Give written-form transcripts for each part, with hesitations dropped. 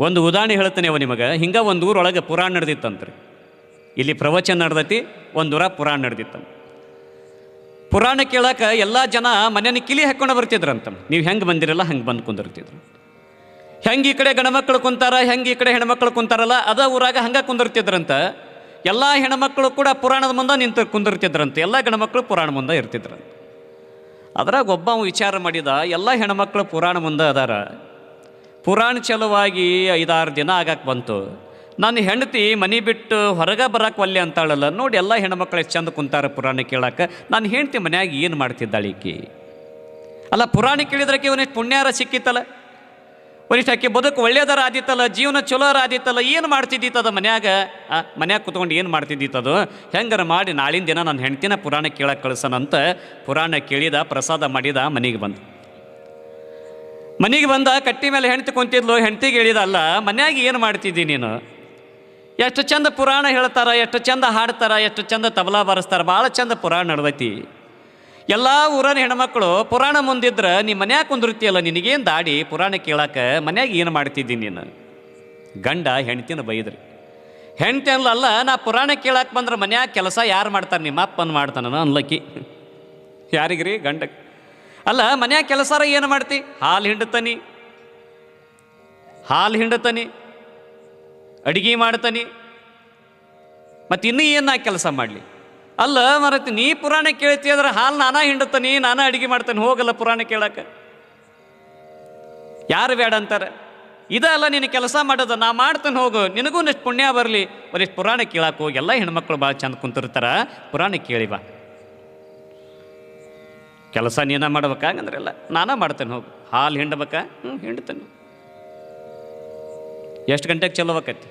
ಒಂದು ಉದಾಹರಣೆ ಹೇಳ್ತಾನೆ ಅವ ನಿಮಗೆ. ಹಿಂಗೆ ಒಂದು ಊರೊಳಗೆ ಪುರಾಣ ನಡೆದಿತ್ತಂತ್ರಿ. ಇಲ್ಲಿ ಪ್ರವಚನ ನಡೆದೈತಿ, ಒಂದು ಊರ ಪುರಾಣ ನಡೆದಿತ್ತಂತ. ಪುರಾಣ ಕೇಳಕ್ಕೆ ಎಲ್ಲ ಜನ ಮನೆಯನ್ನು ಕಿಲಿ ಹಾಕ್ಕೊಂಡು ಬರ್ತಿದ್ರಂತ. ನೀವು ಹೆಂಗೆ ಬಂದಿರಲ್ಲ ಹಂಗೆ ಬಂದು ಕುಂದಿರ್ತಿದ್ರು. ಹೆಂಗೆ ಈ ಕಡೆ ಗಣಮಕ್ಕಳು ಕುಂತಾರ, ಹೆಂಗೆ ಈ ಕಡೆ ಹೆಣ್ಮಕ್ಳು ಕುಂತಾರಲ್ಲ ಅದ ಊರಾಗ ಹಂಗೆ ಕುಂದಿರ್ತಿದ್ರಂತ. ಎಲ್ಲ ಹೆಣ್ಮಕ್ಳು ಕೂಡ ಪುರಾಣದ ಮುಂದೆ ನಿಂತು ಕುಂದಿರ್ತಿದ್ರಂತೆ, ಎಲ್ಲ ಗಣಮಕ್ಕಳು ಪುರಾಣ ಮುಂದೆ ಇರ್ತಿದ್ರಂತೆ. ಅದ್ರಾಗ ಒಬ್ಬ ವಿಚಾರ ಮಾಡಿದ, ಎಲ್ಲ ಹೆಣ್ಮಕ್ಳು ಪುರಾಣ ಮುಂದೆ ಅದಾರ, ಪುರಾಣ ಚಲುವಾಗಿ 5-6 ದಿನ ಆಗಕ್ಕೆ ಬಂತು, ನನ್ನ ಹೆಂಡತಿ ಮನೆ ಬಿಟ್ಟು ಹೊರಗೆ ಬರಕ್ಕೆ ಒಲ್ಲೆ ಅಂತಾಳಲ್ಲ, ನೋಡಿ ಎಲ್ಲ ಹೆಣ್ಮಕ್ಳು ಎಷ್ಟು ಚಂದ ಕುಂತಾರೆ ಪುರಾಣ ಕೇಳಕ್ಕೆ, ನಾನು ಹೆಂಡತಿ ಮನ್ಯಾಗ ಏನು ಮಾಡ್ತಿದ್ದಾಳೆ ಈಕಿ? ಅಲ್ಲ, ಪುರಾಣ ಕೇಳಿದ್ರಕ್ಕೆ ಇವನಿಷ್ಟು ಪುಣ್ಯಾರ ಸಿಕ್ಕಿತ್ತಲ್ಲ, ಒಂದಿಷ್ಟು ಆಕೆ ಬದುಕು ಒಳ್ಳೆಯದಾರ ಆದಿತ್ತಲ್ಲ, ಜೀವನ ಚಲೋರ ಆದಿತ್ತಲ್ಲ, ಏನು ಮಾಡ್ತಿದ್ದಿತ್ತದ ಮನ್ಯಾಗ? ಮನ್ಯಾಗ ಕುತ್ಕೊಂಡು ಏನು ಮಾಡ್ತಿದ್ದಿತ್ತದು? ಹೆಂಗಾರ ಮಾಡಿ ನಾಳಿನ ದಿನ ನನ್ನ ಹೆಂಡ್ತಿನ ಪುರಾಣ ಕೇಳಕ್ಕೆ ಕಳ್ಸೋಣಂತ ಪುರಾಣ ಕೇಳಿದ, ಪ್ರಸಾದ ಮಾಡಿದ, ಮನೆಗೆ ಬಂದ. ಮನೆಗೆ ಬಂದ, ಕಟ್ಟಿ ಮೇಲೆ ಹೆಂಡ್ತಿ ಕುಂತಿದ್ಲು. ಹೆಂಡ್ತಿಗೆ ಹೇಳಿದ, ಅಲ್ಲ ಮನ್ಯಾಗ ಏನು ಮಾಡ್ತಿದ್ದಿ ನೀನು? ಎಷ್ಟು ಚಂದ ಪುರಾಣ ಹೇಳ್ತಾರ, ಎಷ್ಟು ಚಂದ ಹಾಡ್ತಾರ, ಎಷ್ಟು ಚಂದ ತಬಲಾ ಬಾರಿಸ್ತಾರ, ಭಾಳ ಚಂದ ಪುರಾಣ ನಡೆದೈತಿ. ಎಲ್ಲ ಊರನ ಹೆಣ್ಮಕ್ಳು ಪುರಾಣ ಮುಂದಿದ್ರೆ ನೀ ಮನ್ಯಾಗ ಕುಂದಿರ್ತೀಯಲ್ಲ, ನಿನಗೇನು ದಾಡಿ ಪುರಾಣ ಕೇಳಕ್ಕೆ? ಮನ್ಯಾಗ ಏನು ಮಾಡ್ತಿದ್ದೀನಿ ನೀನು? ಗಂಡ ಹೆಂಡ್ತಿನ ಬೈದ್ರಿ. ಹೆಂಡ್ತಿ ಅಲ್ಲ, ನಾ ಪುರಾಣ ಕೇಳಕ್ಕೆ ಬಂದ್ರೆ ಮನ್ಯಾಗ ಕೆಲಸ ಯಾರು ಮಾಡ್ತಾರೆ? ನಿಮ್ಮ ಅಪ್ಪನ ಮಾಡ್ತಾನ ಅನ್ಲಕ್ಕಿ. ಯಾರಿಗ್ರಿ? ಗಂಡಕ್ಕೆ. ಅಲ್ಲ, ಮನ್ಯಾಗ ಕೆಲಸಾರ ಏನು ಮಾಡ್ತಿ? ಹಾಲು ಹಿಂಡತಾನಿ, ಅಡುಗೆ ಮಾಡ್ತಾನೆ, ಮತ್ತು ಇನ್ನೂ ಏನು ನಾ ಕೆಲಸ ಮಾಡಲಿ? ಅಲ್ಲ ಮರತಿ, ನೀ ಪುರಾಣ ಕೇಳ್ತಿ ಅಂದ್ರೆ ಹಾಲು ನಾನಾ ಹಿಂಡತಾನೆ, ನಾನಾ ಅಡುಗೆ ಮಾಡ್ತಾನೆ, ಹೋಗಲ್ಲ ಪುರಾಣ ಕೇಳಕ್ಕೆ. ಯಾರು ಬೇಡ ಅಂತಾರೆ? ಇದಲ್ಲ ನೀನು ಕೆಲಸ ಮಾಡೋದು, ನಾ ಮಾಡ್ತಾನೆ, ಹೋಗು, ನಿನಗೂ ಒಂದಿಷ್ಟು ಪುಣ್ಯ ಬರಲಿ. ಒಂದಿಷ್ಟು ಪುರಾಣ ಕೇಳಕ್ಕೆ ಹೋಗಿ, ಎಲ್ಲ ಹೆಣ್ಮಕ್ಳು ಭಾಳ ಚಂದ ಕುಂತಿರ್ತಾರ, ಪುರಾಣ ಕೇಳಿ ಬಾ. ಕೆಲಸ ನೀನ ಮಾಡ್ಬೇಕಾಗಂದ್ರೆ ಇಲ್ಲ, ನಾನಾ ಮಾಡ್ತೇನೆ, ಹೋಗು. ಹಾಲು ಹಿಂಡಬೇಕಾ? ಹಿಂಡ್ತೇನೆ. ಎಷ್ಟು ಗಂಟೆಗೆ ಚಲೋ ಆಕೈತಿ?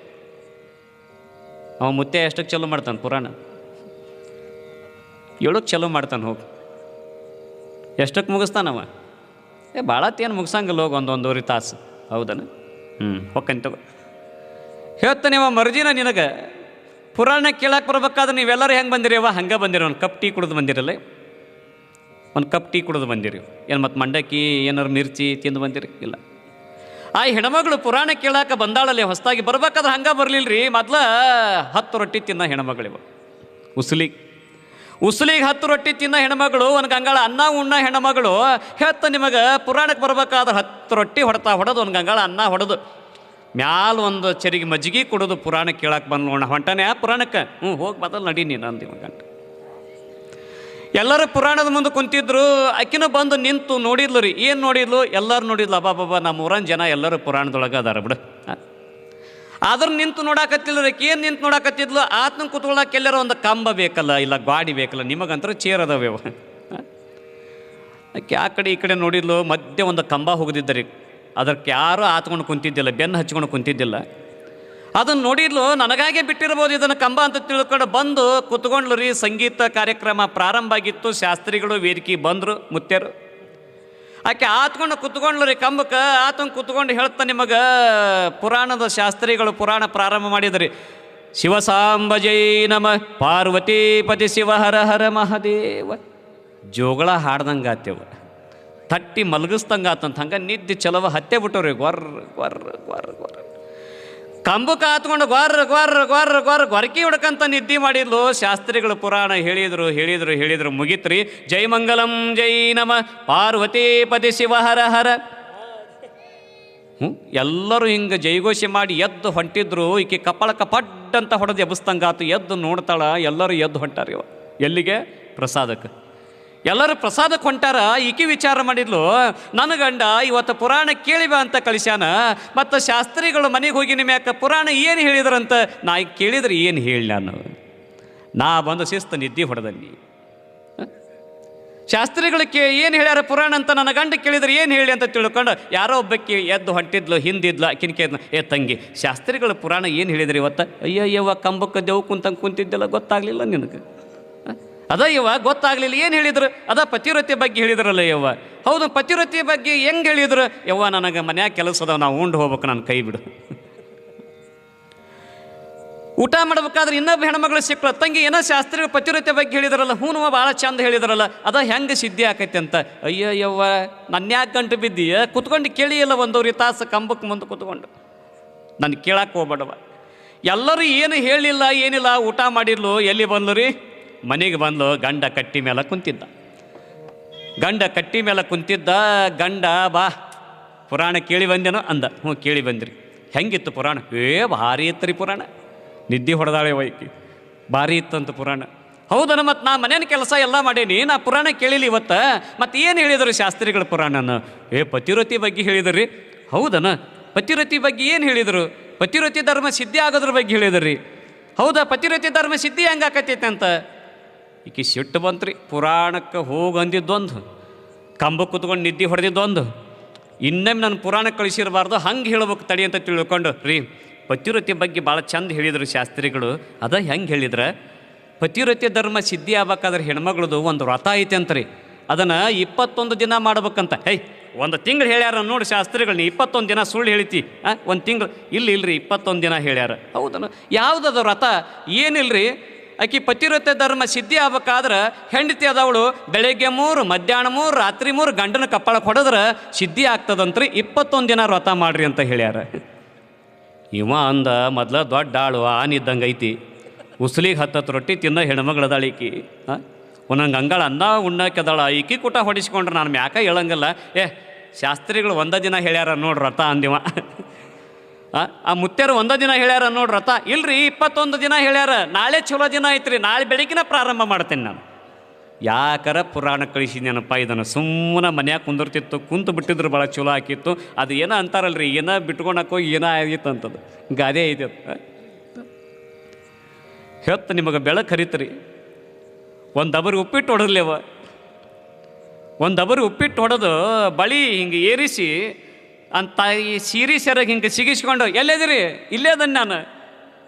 ಅವ ಮುತ್ತೆ ಎಷ್ಟಕ್ಕೆ ಚಲೋ ಮಾಡ್ತಾನೆ ಪುರಾಣ? 7ಕ್ಕೆ ಚಲೋ ಮಾಡ್ತಾನೆ, ಹೋಗಿ. ಎಷ್ಟಕ್ಕೆ ಮುಗಿಸ್ತಾನವ? ಭಾಳತ್ತೇನು ಮುಗಿಸಂಗಿಲ್ಲ, ಹೋಗಿ ಒಂದೂವರೆ ತಾಸು. ಹೌದನ? ಹೊಕ್ಕಂತ ತಗೋ. ಹೇಳ್ತಾನೆ ಅವ, ಮರ್ಜಿನ ನಿನಗೆ ಪುರಾಣ ಕೇಳಕ್ಕೆ ಬರ್ಬೇಕಾದ್ರೆ ನೀವೆಲ್ಲರೂ ಹೆಂಗೆ ಬಂದಿರಿ? ಅವ ಹಂಗೆ ಬಂದಿರಿ, ಒಂದು ಕಪ್ ಟೀ ಕುಡಿದು ಬಂದಿರಲ್ಲ, ಒಂದು ಕಪ್ ಟೀ ಕುಡಿದು ಬಂದಿರಿ. ಏನು ಮತ್ತು ಮಂಡಕ್ಕಿ ಏನಾರು ಮಿರ್ಚಿ ತಿಂದು ಬಂದಿರಿ? ಇಲ್ಲ. ಆ ಹೆಣ್ಮಗಳು ಪುರಾಣ ಕೇಳಕ್ಕೆ ಬಂದಾಳಲ್ಲಿ, ಹೊಸದಾಗಿ ಬರ್ಬೇಕಾದ್ರೆ ಹಂಗೆ ಬರಲಿಲ್ಲ ರೀ. ಮೊದ್ಲು 10 ರೊಟ್ಟಿ ತಿನ್ನೋ ಹೆಣ್ಮಗಳಿವ. ಉಸ್ಲಿಗೆ 10 ರೊಟ್ಟಿ ತಿನ್ನೋ ಹೆಣ್ಮಗಳು, ಒಂದು ಗಂಗಾಳ ಅನ್ನ ಉಣ್ಣ ಹೆಣ್ಮಗಳು. ಹೇಳ್ತ ನಿಮಗೆ ಪುರಾಣಕ್ಕೆ ಬರ್ಬೇಕಾದ್ರೆ 10 ರೊಟ್ಟಿ ಹೊಡೆದು ಒಂದು ಗಂಗಾಳ ಅನ್ನ ಹೊಡೆದು ಮ್ಯಾಲ ಒಂದು ಚರಿಗೆ ಮಜ್ಜಿಗೆ ಕೊಡೋದು, ಪುರಾಣ ಕೇಳಕ್ಕೆ ಬಂದು ಹೊಂಟಾನೆ ಆ ಪುರಾಣಕ್ಕೆ. ಹೋಗಿ ಬದಲು ನಡಿ ನೀನು ಅಂದಿವ ಗಂಟ. ಎಲ್ಲರೂ ಪುರಾಣದ ಮುಂದೆ ಕುಂತಿದ್ರು. ಆಕಿನೂ ಬಂದು ನಿಂತು ನೋಡಿದ್ಲು ರೀ. ಏನು ನೋಡಿದ್ಲು? ಎಲ್ಲರೂ ನೋಡಿದ್ಲು. ಅಬ್ಬಾಬಾಬಾ, ನಮ್ಮ ಊರನ್ ಜನ ಎಲ್ಲರೂ ಪುರಾಣದೊಳಗೆ ಅದಾರ ಬಿಡು. ಆದ್ರೂ ನಿಂತು ನೋಡಾಕತ್ತಿಲ್ಲ ರೀ. ಏನು ನಿಂತು ನೋಡಾಕತ್ತಿದ್ಲು? ಆತನ ಕುತ್ಕೊಳ್ಳೋಕೆ ಎಲ್ಲರೂ ಒಂದು ಕಂಬ ಬೇಕಲ್ಲ, ಇಲ್ಲ ಗಾಡಿ ಬೇಕಲ್ಲ, ನಿಮಗಂತೂ ಚೇರ್ ಅದಾವೆ. ಆಕೆ ಆ ಕಡೆ ಈ ಕಡೆ ನೋಡಿದ್ಲು. ಮಧ್ಯೆ ಒಂದು ಕಂಬ ಹೋಗದಿದ್ದರಿ. ಅದಕ್ಕೆ ಯಾರೂ ಆತ್ಕೊಂಡು ಕುಂತಿದ್ದಿಲ್ಲ, ಬೆನ್ನು ಹಚ್ಕೊಂಡು ಕುಂತಿದ್ದಿಲ್ಲ. ಅದನ್ನು ನೋಡಿದ್ಲು. ನನಗಾಗೆ ಬಿಟ್ಟಿರ್ಬೋದು ಇದನ್ನು ಕಂಬ ಅಂತ ತಿಳ್ಕೊಂಡು ಬಂದು ಕುತ್ಕೊಂಡ್ಲು ರೀ. ಸಂಗೀತ ಕಾರ್ಯಕ್ರಮ ಪ್ರಾರಂಭ ಆಗಿತ್ತು. ಶಾಸ್ತ್ರಿಗಳು ವೇದಿಕೆ ಬಂದರು, ಮುತ್ಯರು. ಆಕೆ ಆತ್ಕೊಂಡು ಕುತ್ಕೊಂಡ್ಲು ರೀ ಕಂಬಕ್ಕೆ. ಆತಂಗೆ ಕುತ್ಕೊಂಡು ಹೇಳ್ತಾ, ನಿಮಗೆ ಪುರಾಣದ ಶಾಸ್ತ್ರಿಗಳು ಪುರಾಣ ಪ್ರಾರಂಭ ಮಾಡಿದ್ರಿ. ಶಿವಸಾಂಬ ಜೈ ನಮ, ಪಾರ್ವತೀಪತಿ ಶಿವ ಹರ ಹರ ಮಹಾದೇವ. ಜೋಗಳ ಹಾಡ್ದಂಗೆ ಆತೇವ, ತಟ್ಟಿ ಮಲಗಿಸ್ದಂಗೆ ಆತಂತ. ಹಂಗೆ ನಿದ್ದೆ ಚಲವ ಹತ್ತೆ ಬಿಟ್ಟವ್ರಿ. ಗೊರ್ರ ಗೊರ್ರ ಗೊರ್ರ ಗೊರ್ರ ಕಂಬಕ್ಕೆ ಆತ್ಕೊಂಡು ಗೊರಕಿ ಹೊಡ್ಕಂತ ನಿದ್ದೆ ಮಾಡಿದ್ಲು. ಶಾಸ್ತ್ರಿಗಳು ಪುರಾಣ ಹೇಳಿದ್ರು ಮುಗಿತ್ರಿ. ಜೈ ಮಂಗಲಂ ಜೈ ನಮ, ಪಾರ್ವತೀಪತಿ ಶಿವ ಹರ ಹರ. ಎಲ್ಲರೂ ಹಿಂಗೆ ಜೈಘೋಷಿ ಮಾಡಿ ಎದ್ದು ಹೊಂಟಿದ್ರು. ಈಕೆ ಕಪಾಳಕ್ಕೆ ಪಡ್ಡಂತ ಹೊಡೆದು ಎಬ್ಬಿಸ್ದಂಗಾತು. ಎದ್ದು ನೋಡ್ತಾಳ. ಎಲ್ಲರೂ ಎದ್ದು ಹೊಂಟಾರ. ಎಲ್ಲಿಗೆ? ಪ್ರಸಾದಕ್ಕೆ. ಎಲ್ಲರೂ ಪ್ರಸಾದಕ್ಕೆ ಹೊಂಟಾರ. ಈಕೆ ವಿಚಾರ ಮಾಡಿದ್ಲು, ನನ್ನ ಗಂಡ ಇವತ್ತು ಪುರಾಣ ಕೇಳಿವ ಅಂತ ಕಳಿಸ್ಯಾನ. ಮತ್ತು ಶಾಸ್ತ್ರಿಗಳು ಮನೆಗೆ ಹೋಗಿ ನಿಮ್ಯಾಕ ಪುರಾಣ ಏನು ಹೇಳಿದ್ರಂತ. ನಾ ಈಗ ಕೇಳಿದ್ರೆ ಏನು ಹೇಳಿ ನಾ ಬಂದು ಶಿಸ್ತು ನಿದ್ದೆ ಹೊಡೆದಲ್ಲಿ. ಶಾಸ್ತ್ರಿಗಳಿಗೆ ಏನು ಹೇಳ್ಯಾರ ಪುರಾಣ ಅಂತ ನನ್ನ ಗಂಡ ಕೇಳಿದ್ರೆ ಏನು ಹೇಳಿ ಅಂತ ತಿಳ್ಕೊಂಡು ಯಾರೋ ಒಬ್ಬಕ್ಕೆ ಎದ್ದು ಹೊಂಟಿದ್ಲು. ಹಿಂದಿದ್ಲು. ಆಕಿನ ತಂಗಿ, ಶಾಸ್ತ್ರಿಗಳು ಪುರಾಣ ಏನು ಹೇಳಿದ್ರಿ ಇವತ್ತು? ಅಯ್ಯವ್ವ, ಕಂಬಕ್ಕೆ ದೇವು ಕುಂತಿದ್ದೆಲ್ಲ ಗೊತ್ತಾಗಲಿಲ್ಲ ನಿನಗೆ? ಅದ ಯವ್ವ ಗೊತ್ತಾಗಲಿಲ್ಲ. ಏನು ಹೇಳಿದ್ರು? ಅದ ಪತಿವ್ರತೆ ಬಗ್ಗೆ ಹೇಳಿದ್ರಲ್ಲ ಯವ್ವ. ಹೌದು, ಪತಿವ್ರತೆ ಬಗ್ಗೆ ಹೆಂಗೆ ಹೇಳಿದ್ರು? ಯವ್ವ, ನನಗೆ ಮನ್ಯಾಗ ಕೆಲಸದವ, ನಾವು ಉಂಡು ಹೋಗ್ಬೇಕು, ನಾನು ಕೈ ಬಿಡು. ಊಟ ಮಾಡ್ಬೇಕಾದ್ರೆ ಇನ್ನೊಬ್ಬ ಹೆಣ್ಮಗಳು ಸಿಕ್ಕಳು. ತಂಗಿ, ಏನೋ ಶಾಸ್ತ್ರಿಗಳು ಪತಿವ್ರತೆ ಬಗ್ಗೆ ಹೇಳಿದ್ರಲ್ಲ. ಹೂನುವ ಭಾಳ ಚಂದ ಹೇಳಿದ್ರಲ್ಲ, ಅದ ಹೆಂಗೆ ಸಿದ್ಧಿ ಆಕೈತಿ ಅಂತ. ಅಯ್ಯವ್ವ, ನನ್ನ ಯಾಕೆ ಗಂಟು ಬಿದ್ದೀಯ? ಕುತ್ಕೊಂಡು ಕೇಳಿಯಲ್ಲ 1.5 ತಾಸು ಕಂಬಕ್ಕೆ ಮುಂದೆ ಕುತ್ಕೊಂಡು. ನಾನು ಕೇಳಕ್ಕೆ ಹೋಗ್ಬೇಡವ. ಎಲ್ಲರೂ ಏನು ಹೇಳಿಲ್ಲ ಏನಿಲ್ಲ, ಊಟ ಮಾಡಿರ್ಲು. ಎಲ್ಲಿ ಬಂದ್ಲು ರೀ? ಮನೆಗೆ ಬಂದ್ಲು. ಗಂಡ ಕಟ್ಟಿ ಮೇಲೆ ಕುಂತಿದ್ದ. ಗಂಡ ಕಟ್ಟಿ ಮೇಲೆ ಕುಂತಿದ್ದ. ಗಂಡ ಬಾ ಪುರಾಣ ಕೇಳಿ ಬಂದೇನೋ ಅಂದ. ಹ್ಞೂ ಕೇಳಿ ಬಂದ್ರಿ. ಹೆಂಗಿತ್ತು ಪುರಾಣ? ಭಾರಿ ಇತ್ತು ರೀ ಪುರಾಣ. ನಿದ್ದೆ ಹೊಡೆದಾಳೆ ವೈಕಿ. ಭಾರಿ ಇತ್ತಂತ ಪುರಾಣ. ಹೌದನ, ಮತ್ತು ನಾ ಮನೇನ ಕೆಲಸ ಎಲ್ಲ ಮಾಡೀನಿ, ನಾ ಪುರಾಣ ಕೇಳಿಲ್ಲ ಇವತ್ತು. ಮತ್ತು ಏನು ಹೇಳಿದರು ಶಾಸ್ತ್ರಿಗಳ ಪುರಾಣನ? ಪತಿವ್ರತಿ ಬಗ್ಗೆ ಹೇಳಿದ್ರಿ. ಹೌದನ, ಪತಿವ್ರತಿ ಬಗ್ಗೆ ಏನು ಹೇಳಿದರು? ಪತಿವ್ರತಿ ಧರ್ಮ ಸಿದ್ಧಿ ಆಗೋದ್ರ ಬಗ್ಗೆ ಹೇಳಿದ್ರಿ. ಹೌದಾ, ಪತಿವ್ರತಿ ಧರ್ಮ ಸಿದ್ಧಿ ಹೆಂಗೆ ಆಕತೈತೆ ಅಂತ ಈಕಿ ಸಿಟ್ಟು ಬಂತ್ರಿ. ಪುರಾಣಕ್ಕೆ ಹೋಗಿ ಅಂದಿದ್ದೊಂದು, ಕಂಬ ಕೂತ್ಕೊಂಡು ನಿದ್ದೆ ಹೊಡೆದಿದ್ದೊಂದು, ಇನ್ನೊಮ್ಮೆ ನನ್ನ ಪುರಾಣ ಕಳಿಸಿರಬಾರ್ದು, ಹಂಗೆ ಹೇಳ್ಬೇಕು ತಡಿ ಅಂತ ತಿಳ್ಕೊಂಡು ರೀ ಪತಿವ್ರತಿ ಬಗ್ಗೆ ಭಾಳ ಚಂದ ಹೇಳಿದರು ಶಾಸ್ತ್ರಿಗಳು. ಅದ ಹೆಂಗೆ ಹೇಳಿದ್ರೆ, ಪತಿವ್ರತಿ ಧರ್ಮ ಸಿದ್ಧಿ ಆಗ್ಬೇಕಾದ್ರೆ ಹೆಣ್ಮಗಳದು ಒಂದು ವ್ರತ ಐತೆ ಅಂತ್ರಿ. ಅದನ್ನು 21 ದಿನ ಮಾಡ್ಬೇಕಂತ. ಒಂದು ತಿಂಗಳು ಹೇಳ್ಯಾರ ನೋಡಿ ಶಾಸ್ತ್ರಿಗಳು. ನೀ 21 ದಿನ ಸುಳ್ಳು ಹೇಳ್ತಿ, ಒಂದು ತಿಂಗಳು ಇಲ್ರಿ 21 ದಿನ ಹೇಳ್ಯಾರ. ಹೌದನು? ಯಾವುದದ ವ್ರತ? ಏನಿಲ್ರಿ, ಆಕಿ ಪತಿವ್ರತೆ ಧರ್ಮ ಸಿದ್ಧಿ ಆಗ್ಬೇಕಾದ್ರೆ ಹೆಂಡತಿ ಅದವಳು ಬೆಳಗ್ಗೆ 3, ಮಧ್ಯಾಹ್ನ 3, ರಾತ್ರಿ 3 ಗಂಡನ ಕಪ್ಪಾಳಕ್ಕೆ ಹೊಡೆದ್ರೆ ಸಿದ್ಧಿ ಆಗ್ತದಂತ್ರಿ. 21 ದಿನ ವ್ರತ ಮಾಡ್ರಿ ಅಂತ ಹೇಳ್ಯಾರ. ಇವ ಅಂದ, ಮೊದಲ ದೊಡ್ಡ ಆಳು ಆನಿದ್ದಂಗೆ ಐತಿ, ಉಸ್ಲಿಗೆ 10 ರೊಟ್ಟಿ ತಿನ್ನೋ ಹೆಣ್ಮಗಳದಾಳ ಈಕಿ. ಒಂದೊಂದು ಅಂಗಳ ಅನ್ನ ಉಣ್ಣಕ್ಕೆದಾಳ ಈಕಿ ಕೂಟ ಹೊಡಿಸ್ಕೊಂಡ್ರೆ ನಾನು ಮ್ಯಾಕ ಹೇಳಂಗಿಲ್ಲ. ಶಾಸ್ತ್ರಿಗಳು 1 ದಿನ ಹೇಳ್ಯಾರ ನೋಡ್ರಿ ವ್ರತ ಅಂದಿವ. ಆ ಮುತ್ಯರು 1 ದಿನ ಹೇಳ್ಯಾರ ನೋಡ್ರಿ ವ್ರತ. ಇಲ್ರಿ 21 ದಿನ ಹೇಳ್ಯಾರ. ನಾಳೆ ಚಲೋ ದಿನ ಐತ್ರಿ, ನಾಳೆ ಬೆಳಗ್ಗಿನ ಪ್ರಾರಂಭ ಮಾಡ್ತೇನೆ ನಾನು. ಯಾಕರ ಪುರಾಣ ಕಳಿಸಿದ್ನಪ್ಪ ಇದನ್ನು. ಸುಮ್ಮನೆ ಮನ್ಯಾಗ ಕುಂದಿರ್ತಿತ್ತು, ಕುಂತು ಬಿಟ್ಟಿದ್ರು ಭಾಳ ಚಲೋ ಹಾಕಿತ್ತು. ಅದು ಏನೋ ಅಂತಾರಲ್ರಿ, ಏನೋ ಬಿಟ್ಕೊಳಕ್ಕೆ ಹೋಗಿ ಏನೋ ಆಗಿತ್ತು ಅಂತದು. ಗಾದೆ ಐತೆ ಹೊತ್ತು ನಿಮಗೆ ಬೆಳಕು ಹರಿತ್ರಿ. ಒಂದು ದಬರಿ ಉಪ್ಪಿಟ್ಟು ಹೊಡೆದ್ಲೇವ, ಒಂದು ದಬರಿ ಉಪ್ಪಿಟ್ಟು ಹೊಡೆದು ಬಳಿ ಹಿಂಗೆ ಏರಿಸಿ ಅಂತ ಈ ಸೀರೆ ಸೆರಗೆ ಹಿಂಗೆ ಸಿಗಿಸ್ಕೊಂಡು ಎಲ್ಲೇದಿರಿ? ಇಲ್ಲೇ ಅದನ್ನು ನಾನು.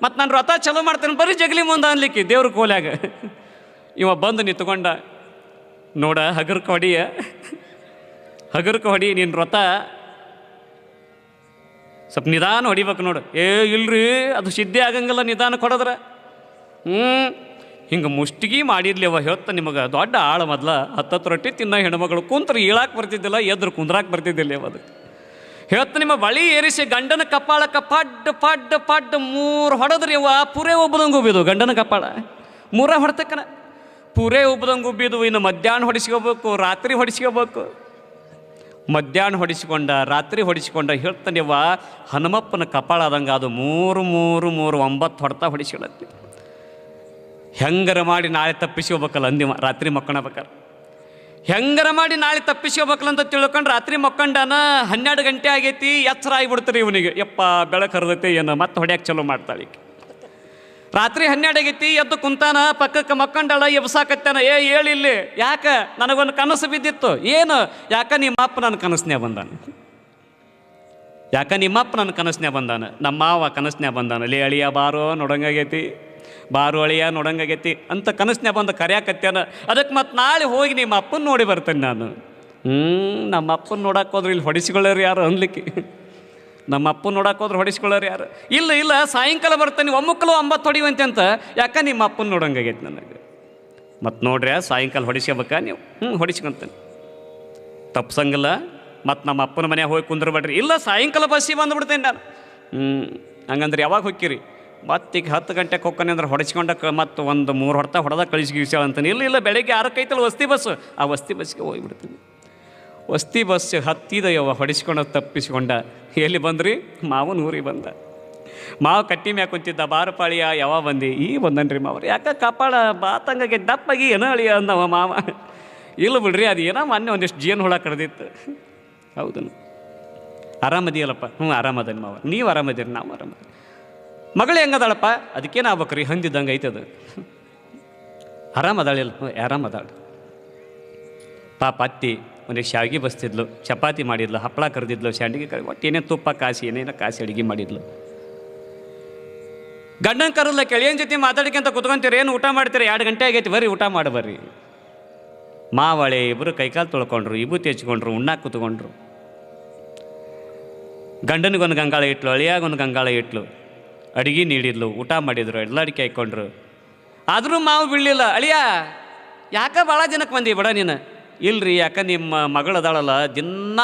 ಮತ್ತು ನಾನು ವ್ರತ ಚಲೋ ಮಾಡ್ತೇನೆ, ಬರೀ ಜಗಲಿ ಮುಂದೆ ಅನ್ಲಿಕ್ಕೆ ದೇವ್ರ ಕೋಲ್ಯಾಗ. ಇವ ಬಂದು ನಿಂತ್ಕೊಂಡ. ನೋಡ ಹಗರ್ಕ ಹೊಡಿ ನಿನ್ನ ವ್ರತ ಸ್ವಲ್ಪ ನಿಧಾನ ಹೊಡಿಬೇಕು ನೋಡು. ಇಲ್ರಿ ಅದು ಸಿದ್ಧಿ ಆಗಂಗಿಲ್ಲ ನಿಧಾನ ಕೊಡೋದ್ರೆ. ಹಿಂಗೆ ಮುಷ್ಟಿಗೆ ಮಾಡಿರ್ಲಿವ. ಹೇಳ್ತ ನಿಮಗೆ ದೊಡ್ಡ ಆಳ. ಮೊದಲ 10 ರೊಟ್ಟಿ ತಿನ್ನೋ ಹೆಣ್ಮಗಳು ಕುಂತ್ರೆ ಈಳಾಕೆ ಬರ್ತಿದ್ದಿಲ್ಲ, ಎದ್ರು ಕುಂದ್ರಾಕೆ ಬರ್ತಿದ್ದಿಲ್ಲ. ಅದು ಹೇಳ್ತ ನಿಮ್ಮ ಬಳಿ ಏರಿಸಿ ಗಂಡನ ಕಪ್ಪಾಳಕ್ಕೆ ಪಡ್ 3 ಹೊಡೆದ್ರಿ ಅವ್ವ. ಪೂರೇ ಒಬ್ಬದಂಗೆ ಉಬ್ಬಿದು ಗಂಡನ ಕಪ್ಪಾಳ. 3 ಹೊಡ್ತಕ್ಕನ ಪೂರೇ ಒಬ್ಬದಂಗೆ ಉಬ್ಬಿದು. ಇನ್ನು ಮಧ್ಯಾಹ್ನ ಹೊಡಿಸ್ಕೋಬೇಕು, ರಾತ್ರಿ ಹೊಡಿಸ್ಕೋಬೇಕು. ಮಧ್ಯಾಹ್ನ ಹೊಡಿಸ್ಕೊಂಡ, ರಾತ್ರಿ ಹೊಡಿಸ್ಕೊಂಡ. ಹೇಳ್ತಾನೆವ್ವ ಹನುಮಪ್ಪನ ಕಪಾಳ ಆದಂಗೆ ಅದು 3 9 ಹೊಡ್ತಾ ಹೊಡಿಸ್ಕೊಳತ್ತಿ. ಹೆಂಗರ ಮಾಡಿ ನಾಳೆ ತಪ್ಪಿಸ್ಕೋಬೇಕಲ್ಲ ಅಂದಿವ. ರಾತ್ರಿ ಮಕ್ಕಳಬೇಕಾರೆ ಹೆಂಗರ ಮಾಡಿ ನಾಳೆ ತಪ್ಪಿಸ್ಕೋಬೇಕಲ್ಲ ಅಂತ ತಿಳ್ಕೊಂಡು ರಾತ್ರಿ ಮಕ್ಕಂಡನ. 12 ಗಂಟೆ ಆಗೈತಿ, ಎಚ್ಚರ ಆಗಿಬಿಡ್ತಾರೆ ಇವನಿಗೆ. ಯಪ್ಪ ಬೆಳಕು ಹರಿದೈತೆ ಏನು, ಮತ್ತೆ ಹೊಡ್ಯಾಕೆ ಚಲೋ ಮಾಡ್ತಾಳೆ. ರಾತ್ರಿ 12 ಆಗೈತಿ, ಎದ್ದು ಕುಂತಾನ. ಪಕ್ಕಕ್ಕೆ ಮಕ್ಕಂಡಳ, ಎಬ್ಸಾಕತ್ತಾನ. ಹೇಳಿಲ್ಲಿ ಯಾಕೆ? ನನಗೊಂದು ಕನಸು ಬಿದ್ದಿತ್ತು. ಏನು? ಯಾಕೆ ನಿಮ್ಮಪ್ಪ ನನ್ನ ಕನಸ್ನ್ಯಾಗ ಬಂದಾನ. ನಮ್ಮ ಮಾವ ಕನಸ್ನ್ಯಾಗ ಬಂದಾನ. ಲೇ ಅಳಿಯ ಬಾರೋ ನೋಡಂಗಾಗೈತಿ, ಬಾರು ಅಳಿಯ ನೋಡಂಗಾಗೈತಿ ಅಂತ ಕನಸ್ನ್ಯಾಗ ಬಂದು ಕರ್ಯಾಕತ್ಯಾನ. ಅದಕ್ಕೆ ಮತ್ತು ನಾಳೆ ಹೋಗಿ ನಿಮ್ಮ ಅಪ್ಪನ ನೋಡಿ ಬರ್ತೇನೆ ನಾನು. ನಮ್ಮ ಅಪ್ಪನ ನೋಡಕ್ಕೆ ಹೋದ್ರೆ ಇಲ್ಲಿ ಹೊಡಿಸ್ಕೊಳ್ಳೋರು ಯಾರು ಅನ್ಲಿಕ್ಕೆ? ನಮ್ಮ ಅಪ್ಪನ ನೋಡಕ್ಕೆ ಹೋದ್ರೆ ಹೊಡಿಸ್ಕೊಳ್ಳೋರು ಯಾರು? ಇಲ್ಲ ಸಾಯಂಕಾಲ ಬರ್ತಾನೆ, ಒಮ್ಮಕ್ಕಲು 9 ಹೊಡಿವಂತೆ ಅಂತ. ಯಾಕೆ ನಿಮ್ಮ ಅಪ್ಪನ ನೋಡಂಗಾಗೈತಿ ನನಗೆ. ಮತ್ತು ನೋಡ್ರಿ ಸಾಯಂಕಾಲ ಹೊಡಿಸ್ಕೋಬೇಕಾ ನೀವು? ಹೊಡಿಸ್ಕೊಂತಾನೆ, ತಪ್ಸಂಗಿಲ್ಲ. ಮತ್ತು ನಮ್ಮ ಅಪ್ಪನ ಮನೆಯಾಗ ಹೋಗಿ ಕುಂದ್ರಬೇಡ್ರಿ. ಇಲ್ಲ ಸಾಯಂಕಾಲ ಬಸ್ಸಿಗೆ ಬಂದುಬಿಡ್ತೇನೆ ನಾನು. ಹಂಗಂದ್ರೆ ಯಾವಾಗ ಹೋಗ್ತೀರಿ? ಮತ್ತೀಗ 10 ಗಂಟೆಗೆ ಹೋಗ್ತಾನೆ ಅಂದ್ರೆ ಹೊಡಿಸ್ಕೊಂಡಕ್ಕೆ ಮತ್ತು ಒಂದು 3 ಹೊಡ್ತಾ ಹೊಡೆದ ಕಳಿಸ್ಗಿಸಾಳ ಅಂತಾನೆ. ಇಲ್ಲ ಬೆಳಗ್ಗೆ 6ಕ್ಕೆ ಐತಲ್ಲ ವಸ್ತಿ ಬಸ್ಸು, ಆ ವಸ್ತಿ ಬಸ್ಸಿಗೆ ಹೋಗಿಬಿಡ್ತೀನಿ. ವಸ್ತಿ ಬಸ್ ಹತ್ತಿದ ಯವ್ವ ಹೊಡಿಸ್ಕೊಂಡು ತಪ್ಪಿಸ್ಕೊಂಡ. ಎಲ್ಲಿ ಬಂದ್ರಿ? ಮಾವನ ಊರಿಗೆ ಬಂದ. ಮಾವ ಕಟ್ಟಿ ಮ್ಯಾಗ ಕುಂತಿದ್ದ. ಬಾರಪಾಳಿಯ ಯಾವ ಬಂದು? ಬಂದನ್ರಿ ಮಾವ್ರಿ. ಯಾಕೆ ಕಪಾಳ ಬಾತಂಗಾಗೆ ದಪ್ಪಾಗಿ ಏನೋ ಅಳಿಯ ಅಂದವ ಮಾವ. ಇಲ್ಲ ಬಿಡ್ರಿ, ಅದು ಏನೋ ಮೊನ್ನೆ ಒಂದಿಷ್ಟು ಜೇನು ಹುಳ ಕಡ್ದಿತ್ತು. ಹೌದನು? ಆರಾಮದಿಯಲ್ಲಪ್ಪ? ಆರಾಮದನಿ ಮಾವ. ನೀವು ಆರಾಮದಿರಿ? ನಾವು ಆರಾಮದಿ. ಮಗಳು ಹೆಂಗದಾಳಪ್ಪ? ಅದಕ್ಕೇನು ಆಗ್ಬೇಕ್ರಿ, ಹಂದಿದ್ದಂಗೆ ಐತದ. ಆರಾಮದಾಳಿಲ್ಲ? ಆರಾಮದಾಳ. ಪಾಪ ಅತ್ತಿ ಒಂದಿಷ್ಟು ಶಾವಿಗೆ ಬಸ್ತಿದ್ಲು, ಚಪಾತಿ ಮಾಡಿದ್ಲು, ಹಪ್ಪಳ ಕರೆದಿದ್ಲು, ಶಾಂಡಿಗೆ ಕರಿ, ಒಟ್ಟು ಏನೇ ತುಪ್ಪ ಕಾಸಿ ಏನೇನೋ ಕಾಸಿ ಅಡುಗೆ ಮಾಡಿದ್ಲು. ಗಂಡನ ಕರಲ್ಲ, ಕೆಳೆಯನ ಜೊತೆ ಮಾತಾಡ್ಕೊಂತ ಕುತ್ಕೊಂತೀರಿ. ಏನು ಊಟ ಮಾಡ್ತೀರಿ? 2 ಗಂಟೆ ಆಗೈತಿ, ಬರ್ರಿ ಊಟ ಮಾಡಿ ಬರ್ರಿ. ಮಾವಳೆ ಇಬ್ಬರು ಕೈಕಾಲು ತೊಳ್ಕೊಂಡ್ರು, ವಿಭೂತಿ ಹಚ್ಕೊಂಡ್ರು, ಉಣ್ಣಾಕ ಕುತ್ಕೊಂಡ್ರು. ಗಂಡನಿಗೊಂದು ಗಂಗಾಳ ಇಟ್ಲು, ಅಳಿಯಾಗೊಂದು ಗಂಗಾಳ ಇಟ್ಲು. ಅಡುಗೆ ನೀಡಿದ್ಲು, ಊಟ ಮಾಡಿದ್ರು, ಎಲ್ಲ ಅಡಿಕೆ ಹಾಕ್ಕೊಂಡ್ರು. ಆದರೂ ಮಾವು ಬೀಳಲಿಲ್ಲ. ಅಳಿಯ ಯಾಕೆ ಭಾಳ ಜನಕ್ಕೆ ಬಂದಿ ಬಿಡ ನೀನು? ಇಲ್ರಿ, ಯಾಕೆ ನಿಮ್ಮ ಮಗಳು ಅದಾಳಲ್ಲ ದಿನ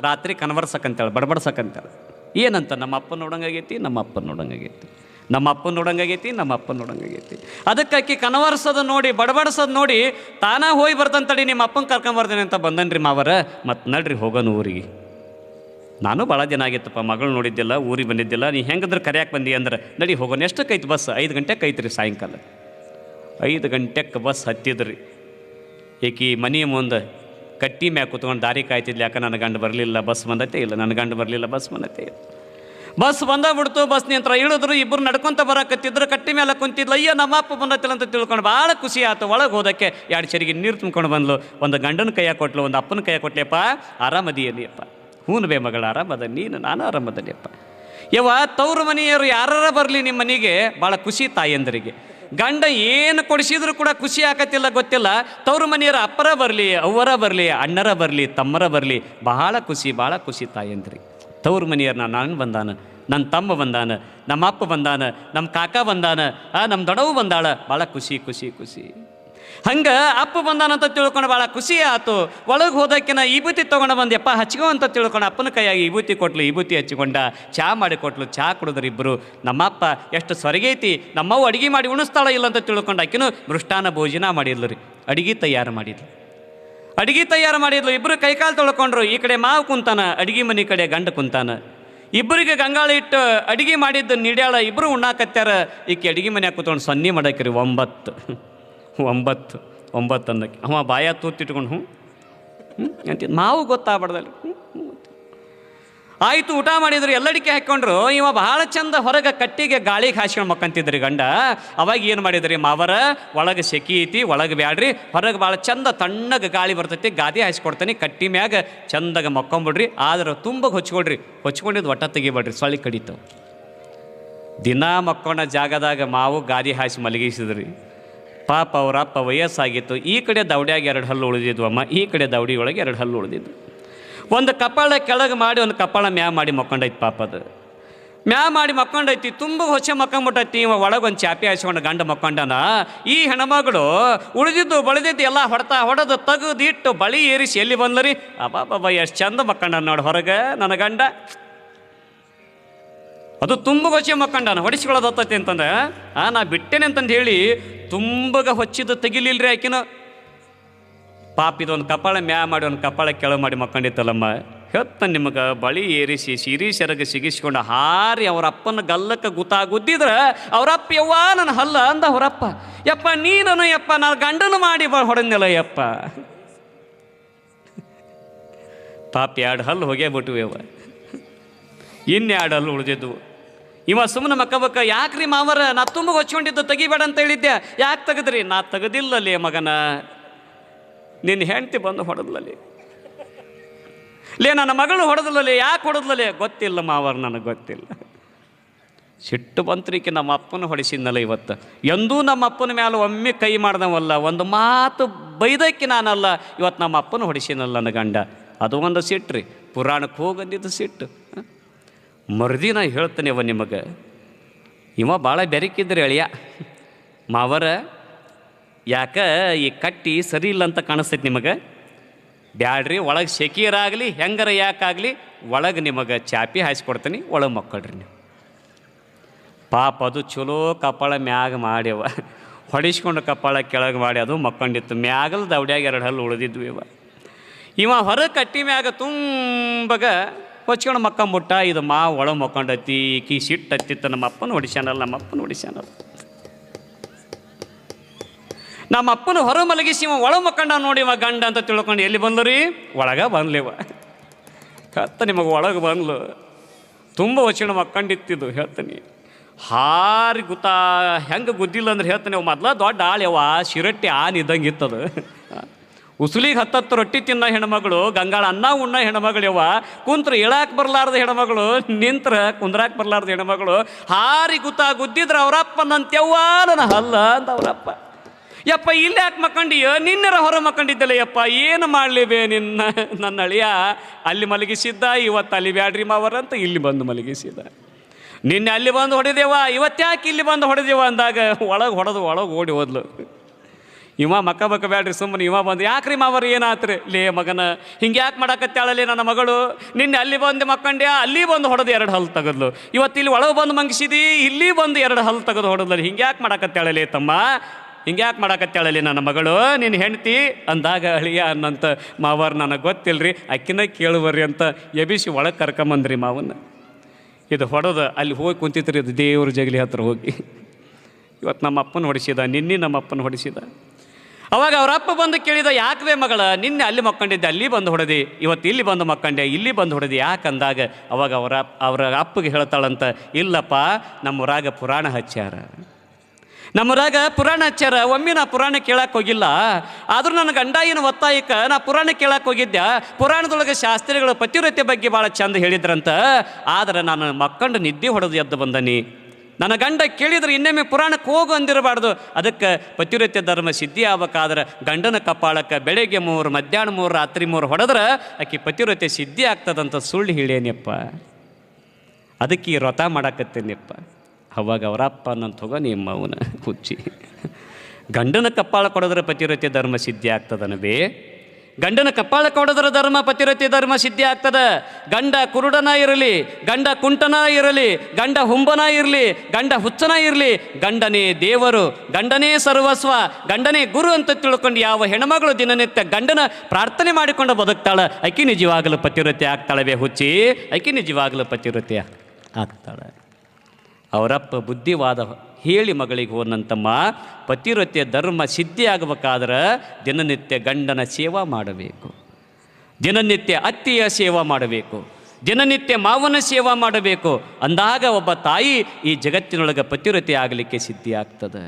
ರಾತ್ರಿ ಕನ್ವರ್ಸಕ್ಕಂತಾಳೆ, ಬಡಬಡ್ಸಕ್ಕಂತಾಳೆ. ಏನಂತ ನಮ್ಮ ಅಪ್ಪನ ನೋಡಂಗಾಗೈತಿ, ನಮ್ಮ ಅಪ್ಪನ ನೋಡಂಗಾಗೈತಿ, ನಮ್ಮ ಅಪ್ಪನ ನೋಡಂಗಾಗೈತಿ, ನಮ್ಮ ಅಪ್ಪನ ನೋಡಂಗಾಗೈತಿ. ಅದಕ್ಕಾಕಿ ಕನವರ್ಸೋದು ನೋಡಿ, ಬಡಬಡಿಸೋದು ನೋಡಿ ತಾನೇ ಹೋಗಿ ಬರ್ತಂತಡಿ ನಿಮ್ಮ ಅಪ್ಪನ ಕರ್ಕೊಂಬರ್ದೇನೆ ಅಂತ ಬಂದನ್ರಿ ಮಾವರ. ಮತ್ತು ನಡ್ರಿ ಹೋಗೋನು ಊರಿಗೆ. ನಾನು ಭಾಳ ದಿನ ಆಗಿತ್ತಪ್ಪ, ಮಗಳು ನೋಡಿದ್ದಿಲ್ಲ, ಊರಿಗೆ ಬಂದಿದ್ದಿಲ್ಲ, ನೀ ಹೆಂಗಂದ್ರೆ ಕರೆಯಾಕೆ ಬಂದಿ ಅಂದ್ರೆ ನಡಿ ಹೋಗೋಣ. ಎಷ್ಟಕ್ಕೆ ಐತಿ ಬಸ್? 5 ಗಂಟೆಗೆ ಐತ್ರಿ ಸಾಯಂಕಾಲ. 5 ಗಂಟೆಗೆ ಬಸ್ ಹತ್ತಿದ್ರಿ. ಏಕಿ ಮನೆ ಮುಂದೆ ಕಟ್ಟಿ ಮ್ಯಾಗ ಕೂತ್ಕೊಂಡು ದಾರಿ ಕಾಯ್ತಿದ್ಲಿ. ಯಾಕೆ ನನ್ನ ಗಂಡು ಬರಲಿಲ್ಲ, ಬಸ್ ಬಂದೈತೆ ಇಲ್ಲ, ನನ್ನ ಗಂಡು ಬರಲಿಲ್ಲ, ಬಸ್ ಬಂದೈತೆ ಇಲ್ಲ. ಬಸ್ ಬಂದಾಗ್ಬಿಡ್ತು. ಬಸ್ ನಿಂತ್ರ ಇಳಿದ್ರು, ಇಬ್ಬರು ನಡ್ಕೊತ ಬರಕತ್ತಿದ್ರು. ಕಟ್ಟಿ ಮೇಲೆ ಕುಂತಿದ್ಲು. ಅಯ್ಯೋ ನಮ್ಮ ಅಪ್ಪ ಬಂದತ್ತಿಲ್ಲ ಅಂತ ತಿಳ್ಕೊಂಡು ಭಾಳ ಖುಷಿ ಆಯ್ತು. ಒಳಗೆ ಹೋದಕ್ಕೆ 2 ಚರಿಗೆ ನೀರು ತುಂಬ್ಕೊಂಡು ಬಂದ್ಲು. ಒಂದು ಗಂಡನ ಕೈಯಾಗ ಕೊಟ್ಲು, ಒಂದು ಅಪ್ಪನ ಕೈಯಾಗ ಕೊಟ್ಲಿಯಪ್ಪ. ಆರಾಮದಿಯಪ್ಪ? ಹೂನು ಬೇ ಮಗಳ, ಆರಾಮದ ನೀನು? ನಾನು ಆರಾಮದನಿಯಪ್ಪ. ಯವ್ವ ತವ್ರ ಮನೆಯವರು ಯಾರ ಬರಲಿ ನಿಮ್ಮ ಮನೆಗೆ ಭಾಳ ಖುಷಿ ತಾಯಂದರಿಗೆ. ಗಂಡ ಏನು ಕೊಡಿಸಿದ್ರು ಕೂಡ ಖುಷಿ ಆಕತ್ತಿಲ್ಲ ಗೊತ್ತಿಲ್ಲ. ತವ್ರ ಮನೆಯವರು ಅಪ್ಪರ ಬರಲಿ, ಅವ್ವರ ಬರಲಿ, ಅಣ್ಣರ ಬರಲಿ, ತಮ್ಮರ ಬರಲಿ, ಭಾಳ ಖುಷಿ, ಭಾಳ ಖುಷಿ ತಾಯಂದ್ರಿಗೆ. ತವ್ರ ಮನೆಯವ್ರು ನಾನು ಬಂದಾನ, ನನ್ನ ತಮ್ಮ ಬಂದಾನ, ನಮ್ಮ ಅಪ್ಪ ಬಂದಾನ, ನಮ್ಮ ಕಾಕ ಬಂದಾನ, ನಮ್ಮ ದೊಡವು ಬಂದಾಳ, ಭಾಳ ಖುಷಿ ಖುಷಿ ಖುಷಿ. ಹಂಗೆ ಅಪ್ಪ ಬಂದಾನಂತ ತಿಳ್ಕೊಂಡು ಭಾಳ ಖುಷಿ ಆಯ್ತು. ಒಳಗೆ ಹೋದಕ್ಕಿನ ವಿಭೂತಿ ತೊಗೊಂಡು ಬಂದು ಯಪ್ಪ ಹಚ್ಕೋ ಅಂತ ತಿಳ್ಕೊಂಡು ಅಪ್ಪನ ಕೈಯಾಗಿ ವಿಭೂತಿ ಕೊಟ್ಲು. ವಿಭೂತಿ ಹಚ್ಚಿಕೊಂಡ, ಚಹಾ ಮಾಡಿ ಕೊಟ್ಲು. ಚಹಾ ಕುಡಿದ್ರು ಇಬ್ಬರು. ನಮ್ಮಪ್ಪ ಎಷ್ಟು ಸೊರಗೈತಿ, ನಮ್ಮವ್ವ ಅಡುಗೆ ಮಾಡಿ ಉಣಿಸ್ತಾಳ ಇಲ್ಲ ಅಂತ ತಿಳ್ಕೊಂಡು ಆಕಿನೂ ಮೃಷ್ಟಾನ ಭೋಜನ ಮಾಡಿದ್ಲು ರೀ. ಅಡುಗೆ ತಯಾರು ಮಾಡಿದ್ಲು. ಇಬ್ಬರು ಕೈಕಾಲು ತೊಳ್ಕೊಂಡ್ರು. ಈ ಕಡೆ ಮಾವು ಕುಂತಾನ, ಅಡುಗೆ ಮನೆ ಕಡೆ ಗಂಡ ಕುಂತಾನ. ಇಬ್ಬರಿಗೆ ಗಂಗಾಳ ಇಟ್ಟು ಅಡುಗೆ ಮಾಡಿದ್ದು ನೀಡ್ಯಾಳ. ಇಬ್ಬರು ಉಣ್ಣಾಕತ್ಯಾರ. ಈಕೆ ಅಡುಗೆ ಮನ್ಯಾಗ ಕೂತ್ಕೊಂಡು ಸನ್ನಿ ಮಾಡಾಕಿರಿ. 9 ಅನ್ನಕ್ಕೆ ಅವ ಬಾಯ ತೂತಿಟ್ಕೊಂಡು ಅಂತಿದ್ದು. ಮಾವು ಗೊತ್ತಾಗ್ಬಾರ್ದಲ್ಲಿ. ಆಯಿತು, ಊಟ ಮಾಡಿದ್ರು, ಎಲ್ಲಡಿಕೆ ಹಾಕ್ಕೊಂಡ್ರು. ಇವ ಬಹಳ ಚಂದ ಹೊರಗೆ ಕಟ್ಟಿಗೆ ಗಾಳಿಗೆ ಹಾಸ್ಕೊಂಡು ಮಕ್ಕಂತಿದ್ರಿ ಗಂಡ. ಅವಾಗ ಏನು ಮಾಡಿದ್ರಿ ಮಾವರ, ಒಳಗೆ ಸೆಕಿ ಐತಿ, ಒಳಗೆ ಬ್ಯಾಡ್ರಿ, ಹೊರಗೆ ಭಾಳ ಚಂದ ತಣ್ಣಗೆ ಗಾಳಿ ಬರ್ತೈತಿ, ಗಾದಿ ಹಾಯಿಸ್ಕೊಡ್ತಾನೆ, ಕಟ್ಟಿ ಮ್ಯಾಗ ಚಂದಾಗ ಮಕ್ಕೊಂಬಿಡ್ರಿ. ಆದ್ರೆ ತುಂಬ ಹೊಚ್ಕೊಂಡಿದ್ದು ಒಟ್ಟ ತೆಗಿಬೇಡ್ರಿ, ಸೊಳ್ಳಿ ಕಡಿತಾವೆ. ದಿನ ಮಕ್ಕೊಂಡ ಜಾಗದಾಗ ಮಾವು ಗಾದಿ ಹಾಯಿಸಿ ಮಲಗಿಸಿದ್ರಿ. ಪಾಪ ಅವರಪ್ಪ ವಯಸ್ಸಾಗಿತ್ತು. ಈ ಕಡೆ ದವಡ್ಯಾಗ 2 ಹಲ್ಲು ಉಳಿದಿದ್ವು ಅಮ್ಮ, ಈ ಕಡೆ ದವಡಿ ಒಳಗೆ 2 ಹಲ್ಲು ಉಳಿದಿದ್ವು. ಒಂದು ಕಪಾಳ ಕೆಳಗೆ ಮಾಡಿ, ಒಂದು ಕಪಾಳ ಮ್ಯಾ ಮಾಡಿ ಮಕ್ಕೊಂಡೈತಿ. ಪಾಪ ಅದು ಮ್ಯಾ ಮಾಡಿ ಮಕ್ಕೊಂಡೈತಿ. ತುಂಬ ಹೊಚ್ಚೆ ಮಕ್ಕೊಂಬಿಟ್ಟೈತಿ. ಇವ ಒಳಗೆ ಒಂದು ಚಾಪಿ ಹಾಸ್ಕೊಂಡು ಗಂಡ ಮಕ್ಕೊಂಡನ. ಈ ಹೆಣ್ಮಗಳು ಉಳಿದಿದ್ದು ಬಳದಿದ್ದು ಎಲ್ಲ ಹೊಡೆದು ತೆಗೆದಿಟ್ಟು ಬಳಿ ಏರಿಸಿ ಎಲ್ಲಿ ಬಂದ್ಲರಿ. ಅಬ್ಬಾ ಎಷ್ಟು ಚಂದ ಮಕ್ಕಂಡ ನೋಡಿ ಹೊರಗೆ ನನ್ನ ಗಂಡ. ಅದು ತುಂಬ ಹೊಚ್ಚೆ ಮಕ್ಕಂಡನ. ಹೊಡಿಸ್ಕೊಳ್ಳೋದು ಹತ್ತೈತಿ ಅಂತಂದ್ರೆ ನಾ ಬಿಟ್ಟೇನೆ ಅಂತಂದು ಹೇಳಿ ತುಂಬಗ ಹೊಚ್ಚಿದ್ದು ತೆಗಿಲಿಲ್ರಿ ಆಕಿನ. ಪಾಪ ಇದೊಂದು ಕಪಾಳ ಮ್ಯಾ ಮಾಡಿ, ಒಂದು ಕಪಾಳ ಕೆಳಗೆ ಮಾಡಿ ಮಕ್ಕಂಡಿತ್ತಲ್ಲಮ್ಮ. ಹೇಳ್ತ ನಿಮಗೆ ಬಳಿ ಏರಿಸಿ ಸಿರಿ ಸೆರಗ ಸಿಗಿಸ್ಕೊಂಡು ಹಾರಿ ಅವರಪ್ಪನ ಗಲ್ಲಕ್ಕೆ ಗುದ್ದಿದ್ರೆ ಅವರಪ್ಪ ಯವ್ವ ನನ್ನ ಹಲ್ಲ ಅಂದ. ಅವರಪ್ಪ ಯಪ್ಪ ನೀನು ಯಪ್ಪ ನಾನು ಗಂಡನ ಮಾಡಿ ಹೊಡೆದಿಲ್ಲ ಯಪ್ಪ. ಪಾಪ 2 ಹಲ್ಲು ಹೋಗೇ ಬಿಟ್ಟುವೆ ಅವ. 2 ಹಲ್ಲು ಉಳಿದಿದ್ವು. ಇವ ಸುಮ್ಮನೆ ಮಕ್ಕಬಕ್ಕ. ಯಾಕ್ರಿ ಮಾವರ, ನಾ ತುಂಬ ಹೊಚ್ಕೊಂಡಿದ್ದು ತೆಗಿಬೇಡ ಅಂತ ಹೇಳಿದ್ದೆ, ಯಾಕೆ ತೆಗೆದ್ರಿ? ನಾ ತೆಗೆದಿಲ್ಲಲ್ಲಿ ಮಗನ, ನಿನ್ನ ಹೆಂಡತಿ ಬಂದು ಹೊಡೆದ್ಲಲ್ಲಿ. ನನ್ನ ಮಗಳು ಹೊಡೆದ್ಲಲ್ಲಿ. ಯಾಕೆ ಹೊಡೆದ್ಲಲ್ಲಿ? ಗೊತ್ತಿಲ್ಲ ಮಾವರ್, ನನಗೆ ಗೊತ್ತಿಲ್ಲ. ಸಿಟ್ಟು ಬಂತ್ರಿಕೆ ನಮ್ಮ ಅಪ್ಪನ ಹೊಡಿಸಿದ್ನಲ್ಲ ಇವತ್ತು. ಎಂದೂ ನಮ್ಮ ಅಪ್ಪನ ಮೇಲೆ ಒಮ್ಮೆ ಕೈ ಮಾಡ್ದವಲ್ಲ, ಒಂದು ಮಾತು ಬೈದಕ್ಕೆ ನಾನಲ್ಲ. ಇವತ್ತು ನಮ್ಮ ಅಪ್ಪನ ಹೊಡಿಸಿನಲ್ಲ ನನ್ನ ಗಂಡ. ಅದು ಒಂದು ಸಿಟ್ರಿ. ಪುರಾಣಕ್ಕೆ ಹೋಗಂದಿದ್ದು ಸಿಟ್ಟು. ಮರುದಿನ ಹೇಳ್ತಾನೆ ಅವ ನಿಮಗೆ, ಇವ ಭಾಳ ಬೆರಕಿದ್ರಿ ಅಳಿಯ ಮಾವರ. ಯಾಕೆ ಈ ಕಟ್ಟಿ ಸರಿ ಇಲ್ಲ ಅಂತ ಕಾಣಿಸ್ತೈತಿ ನಿಮಗೆ? ಬ್ಯಾಡ್ರಿ, ಒಳಗೆ ಸೆಕೀರಾಗಲಿ ಹೆಂಗಾರ ಯಾಕಾಗಲಿ ಒಳಗೆ ನಿಮಗೆ ಚಾಪಿ ಹಾಯಿಸ್ಕೊಡ್ತೀನಿ, ಒಳಗೆ ಮಕ್ಕಳ್ರಿ ನೀವು. ಪಾಪ ಅದು ಚಲೋ ಕಪಾಳ ಮ್ಯಾಗ ಮಾಡ್ಯವ, ಹೊಡಿಸ್ಕೊಂಡು ಕಪಾಳ ಕೆಳಗೆ ಮಾಡಿ ಅದು ಮಕ್ಕೊಂಡಿತ್ತು. ಮ್ಯಾಗಲ್ ದವಡ್ಯಾಗ 2 ಹಲ್ಲು ಉಳಿದಿದ್ವು. ಇವ ಹೊರ ಕಟ್ಟಿ ಮ್ಯಾಗ ತುಂಬಗ ಹೊಚ್ಕೊಂಡು ಮಕ್ಕಂಬಿಟ್ಟ. ಇದು ಒಳಗೆ ಮಕ್ಕೊಂಡೈತಿ. ಕಿ ಸಿಟ್ಟು ಹತ್ತಿತ್ತು. ನಮ್ಮ ಅಪ್ಪನ ಹೊಡಿಸ್ಯಾನಲ್ಲ. ನಮ್ಮ ಅಪ್ಪನ ಹೊರ ಮಲಗಿಸಿ ಇವ ಒಳಗೆ ಮಕ್ಕಂಡ ನೋಡಿ. ಇವ ಗಂಡ ಅಂತ ತಿಳ್ಕೊಂಡು ಎಲ್ಲಿ ಬಂದ್ಲು ರೀ? ಒಳಗೆ ಬಂದ್ಲಿವ. ನಿಮಗೆ ಒಳಗೆ ಬಂದ್ಲು. ತುಂಬ ಹೊಚ್ಕೊಂಡು ಮಕ್ಕಂಡಿತ್ತಿದ್ದು. ಹೇಳ್ತಾನೆ ಹಾರಿ ಹೆಂಗೆ ಗುದ್ದಿಲ್ಲ ಅಂದ್ರೆ ಹೇಳ್ತಾನೆ. ಅವು ಮೊದಲ ದೊಡ್ಡ ಆಳ್ಯವ, ಶಿರಟ್ಟಿ ಇದ್ದಂಗೆ ಇತ್ತದು. ಉಸುಲಿಗೆ 10 ರೊಟ್ಟಿ ತಿನ್ನೋ ಹೆಣ್ಮಗಳು, ಗಂಗಾಳ ಅನ್ನ ಉಣ್ಣ ಹೆಣ್ಮಗಳು ಯವ್ವ. ಕುಂತ್ರ ಇಳಾಕ್ ಬರಲಾರ್ದ ಹೆಣ್ಮಗಳು, ನಿಂತ್ರ ಕುಂದ್ರಾಕ್ ಬರಲಾರ್ದ ಹೆಣ್ಮಗಳು. ಹಾರಿ ಗುದ್ದಿದ್ರೆ ಅವರಪ್ಪ ನಂತ್ಯವ್ವ ನನ್ನ ಹಲ್ಲ ಅಂತ ಅವರಪ್ಪ. ಯಪ್ಪ ಇಲ್ಲಿ ಯಾಕೆ ಮಕ್ಕಂಡಿಯೋ? ನಿನ್ನೆರ ಹೊರ ಮಕ್ಕಂಡಿದ್ದಲ್ಲ ಯಪ್ಪ. ಏನು ಮಾಡಲಿಬೇ ನನ್ನ ಅಳಿಯ ಅಲ್ಲಿ ಮಲಗಿಸಿದ್ದ, ಇವತ್ತು ಅಲ್ಲಿ ಬ್ಯಾಡ್ರಿ ಮಾವರಂತ ಇಲ್ಲಿ ಬಂದು ಮಲಗಿಸಿದ. ನಿನ್ನೆ ಅಲ್ಲಿ ಬಂದು ಹೊಡೆದೇವ, ಇವತ್ತು ಯಾಕೆ ಇಲ್ಲಿ ಬಂದು ಹೊಡೆದೇವ ಅಂದಾಗ ಒಳಗೆ ಓಡಿ ಹೋದ್ಲು. ಇವ ಮಕ್ಕ ಬೇಡ್ರಿ ಸುಮ್ಮನೆ ಇವ ಬಂದು ಯಾಕ್ರಿ ಮಾವರ್ ಏನಾತ್ರಿ ಲೇ ಮಗನ ಹಿಂಗೆ ಯಾಕೆ ಮಾಡಾಕತ್ತಾಳಲ್ಲಿ ನನ್ನ ಮಗಳು ನಿನ್ನೆ ಅಲ್ಲಿ ಬಂದು ಮಕ್ಕಂಡ್ಯಾ ಅಲ್ಲಿ ಬಂದು ಹೊಡೆದು 2 ಹಲ್ಲು ತೆಗೆದ್ಲು, ಇವತ್ತು ಇಲ್ಲಿ ಒಳಗೆ ಬಂದು ಮಂಗಿಸಿದಿ ಇಲ್ಲಿ ಬಂದು 2 ಹಲ್ಲು ತೆಗೆದು ಹೊಡೆದ್ಲು, ಹಿಂಗೆ ಯಾಕೆ ಮಾಡಾಕತ್ತಾಳಲ್ಲಿ ತಮ್ಮ, ಹಿಂಗೆ ಯಾಕೆ ಮಾಡಾಕತ್ತಾಳಲ್ಲಿ ನನ್ನ ಮಗಳು ನಿನ್ನ ಹೆಂಡ್ತಿ ಅಂದಾಗ ಅಳಿಯ ಅನ್ನಂತ ಮಾವರ್ ನನಗೆ ಗೊತ್ತಿಲ್ಲರಿ ಅಕ್ಕಿನ ಕೇಳುವರಿ ಅಂತ ಎಬಿಸಿ ಒಳಗೆ ಕರ್ಕೊಂಬಂದ್ರಿ ಮಾವನ್ನ. ಇದು ಹೊಡೆದು ಅಲ್ಲಿ ಹೋಗಿ ಕುಂತಿತ್ರಿ, ಇದು ದೇವ್ರ ಜಗಲಿ ಹತ್ರ ಹೋಗಿ ಇವತ್ತು ನಮ್ಮ ಅಪ್ಪನ ಹೊಡಿಸಿದ, ನಿನ್ನೆ ನಮ್ಮ ಅಪ್ಪನ ಹೊಡಿಸಿದ. ಅವಾಗ ಅವ್ರ ಅಪ್ಪ ಬಂದು ಕೇಳಿದ, ಯಾಕವೇ ಮಗಳ ನಿನ್ನೆ ಅಲ್ಲಿ ಮಕ್ಕೊಂಡಿದ್ದೆ ಅಲ್ಲಿ ಬಂದು ಹೊಡೆದಿ, ಇವತ್ತು ಇಲ್ಲಿ ಬಂದು ಮಕ್ಕಂಡೆ ಇಲ್ಲಿ ಬಂದು ಹೊಡೆದಿ ಯಾಕಂದಾಗ ಅವಾಗ ಅವರ ಅಪ್ಪಗೆ ಹೇಳ್ತಾಳಂತ, ಇಲ್ಲಪ್ಪ ನಮ್ಮೂರಾಗ ಪುರಾಣ ಹಚ್ಚಾರ, ನಮ್ಮೂರಾಗ ಪುರಾಣ ಹಚ್ಚಾರ, ಒಮ್ಮೆ ನಾ ಪುರಾಣ ಕೇಳಕ್ಕೆ ಹೋಗಿಲ್ಲ, ಆದರೂ ನನ್ನ ಗಂಡ ಏನು ಒತ್ತಾಯಕ್ಕೆ ನಾ ಪುರಾಣ ಕೇಳಕ್ಕೆ ಹೋಗಿದ್ದೆ, ಪುರಾಣದೊಳಗೆ ಶಾಸ್ತ್ರಿಗಳು ಪತಿವ್ರತೆ ಬಗ್ಗೆ ಭಾಳ ಚಂದ ಹೇಳಿದ್ರಂತ, ಆದರೆ ನಾನು ಮಕ್ಕಂಡು ನಿದ್ದೆ ಹೊಡೆದು ಎದ್ದು ಬಂದನಿ, ನನ್ನ ಗಂಡ ಕೇಳಿದ್ರೆ ಇನ್ನೊಮ್ಮೆ ಪುರಾಣಕ್ಕೆ ಹೋಗು ಅಂದಿರಬಾರ್ದು, ಅದಕ್ಕೆ ಪತಿವ್ರತೆ ಧರ್ಮ ಸಿದ್ಧಿ ಆಗ್ಬೇಕಾದ್ರೆ ಗಂಡನ ಕಪಾಳಕ್ಕೆ ಬೆಳಗ್ಗೆ 3 ಮಧ್ಯಾಹ್ನ 3 ರಾತ್ರಿ 3 ಹೊಡೆದ್ರೆ ಆಕೆ ಪತಿವ್ರತೆ ಸಿದ್ಧಿ ಆಗ್ತದಂತ ಸುಳ್ಳು ಹೇಳೇನಪ್ಪ, ಅದಕ್ಕೆ ಈ ವ್ರತ ಮಾಡಾಕತ್ತೇನಪ್ಪ. ಅವಾಗ ಅವರಪ್ಪ ಅನ್ನಂತ ಹೋಗೋ ನಿಮ್ಮ ಅವನ ಹುಚ್ಚಿ, ಗಂಡನ ಕಪ್ಪಾಳ ಕೊಡೋದ್ರೆ ಪತಿವ್ರತೆ ಧರ್ಮ ಸಿದ್ಧಿ ಆಗ್ತದನವೇ, ಗಂಡನ ಕಪ್ಪಾಳ ಕೊಡೋದ್ರ ಧರ್ಮ ಪತಿವ್ರತೆ ಧರ್ಮ ಸಿದ್ಧಿ ಆಗ್ತದ. ಗಂಡ ಕುರುಡನ ಇರಲಿ, ಗಂಡ ಕುಂಟನ ಇರಲಿ, ಗಂಡ ಹುಂಬನ ಇರಲಿ, ಗಂಡ ಹುಚ್ಚನ ಇರಲಿ, ಗಂಡನೇ ದೇವರು, ಗಂಡನೇ ಸರ್ವಸ್ವ, ಗಂಡನೇ ಗುರು ಅಂತ ತಿಳ್ಕೊಂಡು ಯಾವ ಹೆಣ್ಮಗಳು ದಿನನಿತ್ಯ ಗಂಡನ ಪ್ರಾರ್ಥನೆ ಮಾಡಿಕೊಂಡು ಬದುಕ್ತಾಳೆ ಆಕಿ ನಿಜವಾಗಲು ಪತಿವ್ರತೆ ಆಗ್ತಾಳವೇ ಹುಚ್ಚಿ, ಆಕಿ ನಿಜವಾಗಲು ಪತಿವ್ರತೆ ಆಗ್ತಾಳೆ. ಅವರಪ್ಪ ಬುದ್ಧಿವಾದ ಹೇಳಿ ಮಗಳಿಗೆ ಹೋದಂತಮ್ಮ, ಪತಿವ್ರತೆ ಧರ್ಮ ಸಿದ್ಧಿ ಆಗಬೇಕಾದ್ರೆ ದಿನನಿತ್ಯ ಗಂಡನ ಸೇವಾ ಮಾಡಬೇಕು, ದಿನನಿತ್ಯ ಅತ್ತಿಯ ಸೇವಾ ಮಾಡಬೇಕು, ದಿನನಿತ್ಯ ಮಾವನ ಸೇವಾ ಮಾಡಬೇಕು, ಅಂದಾಗ ಒಬ್ಬ ತಾಯಿ ಈ ಜಗತ್ತಿನೊಳಗೆ ಪತಿವ್ರತೆ ಆಗಲಿಕ್ಕೆ ಸಿದ್ಧಿ ಆಗ್ತದೆ.